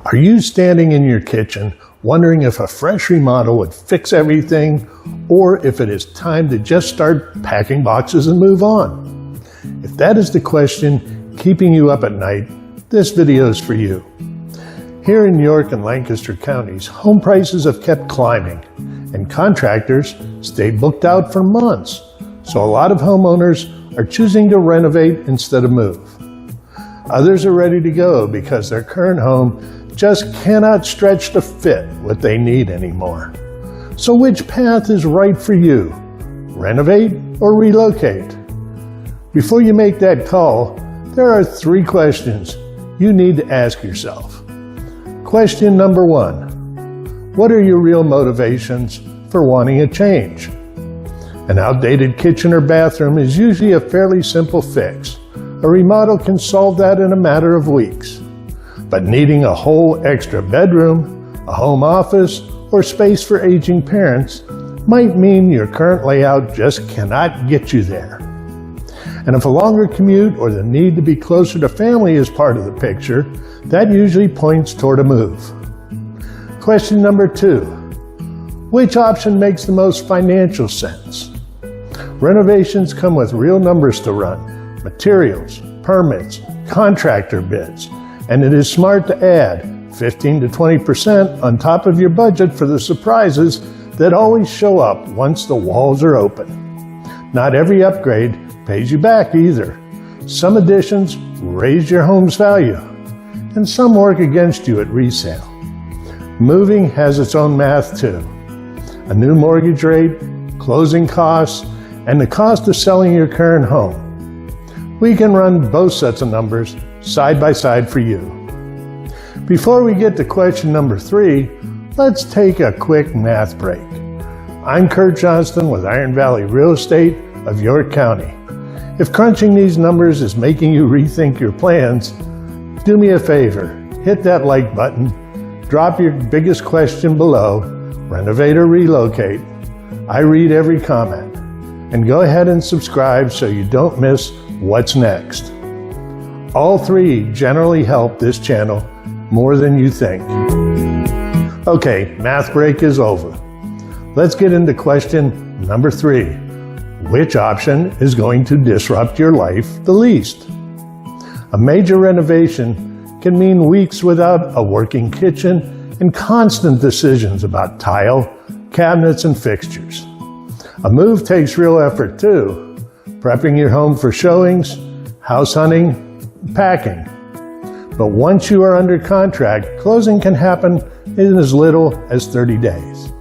Are you standing in your kitchen wondering if a fresh remodel would fix everything, or if it is time to just start packing boxes and move on? If that is the question keeping you up at night, this video is for you. Here in York and Lancaster counties, home prices have kept climbing, and contractors stay booked out for months. So a lot of homeowners are choosing to renovate instead of move. Others are ready to go because their current home just cannot stretch to fit what they need anymore. So which path is right for you? Renovate or relocate? Before you make that call, there are 3 questions you need to ask yourself. Question number 1. What are your real motivations for wanting a change? An outdated kitchen or bathroom is usually a fairly simple fix. A remodel can solve that in a matter of weeks. But needing a whole extra bedroom, a home office, or space for aging parents might mean your current layout just cannot get you there. And if a longer commute or the need to be closer to family is part of the picture, that usually points toward a move. Question number 2. Which option makes the most financial sense? Renovations come with real numbers to run: materials, permits, contractor bids, and it is smart to add 15 to 20% on top of your budget for the surprises that always show up once the walls are open. Not every upgrade pays you back either. Some additions raise your home's value, and some work against you at resale. Moving has its own math too. A new mortgage rate, closing costs, and the cost of selling your current home. We can run both sets of numbers side by side for you. Before we get to question number 3, let's take a quick math break. I'm Kurt Johnston with Iron Valley Real Estate of York County. If crunching these numbers is making you rethink your plans, do me a favor, hit that like button, drop your biggest question below, renovate or relocate. I read every comment. And go ahead and subscribe so you don't miss what's next. All 3 generally help this channel more than you think. Okay, math break is over. Let's get into question number 3. Which option is going to disrupt your life the least? A major renovation can mean weeks without a working kitchen and constant decisions about tile, cabinets, and fixtures. A move takes real effort too, prepping your home for showings, house hunting, packing. But once you are under contract, closing can happen in as little as 30 days.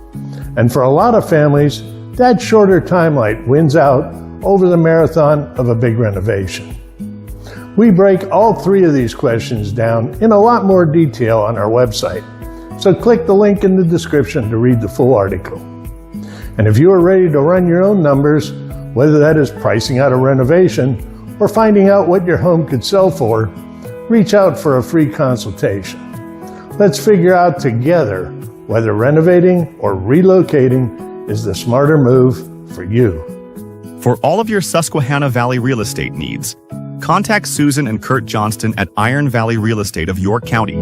And for a lot of families, that shorter timeline wins out over the marathon of a big renovation. We break all 3 of these questions down in a lot more detail on our website, so click the link in the description to read the full article. And if you are ready to run your own numbers, whether that is pricing out a renovation or finding out what your home could sell for, reach out for a free consultation. Let's figure out together whether renovating or relocating is the smarter move for you. For all of your Susquehanna Valley real estate needs, contact Susan and Kurt Johnston at Iron Valley Real Estate of York County.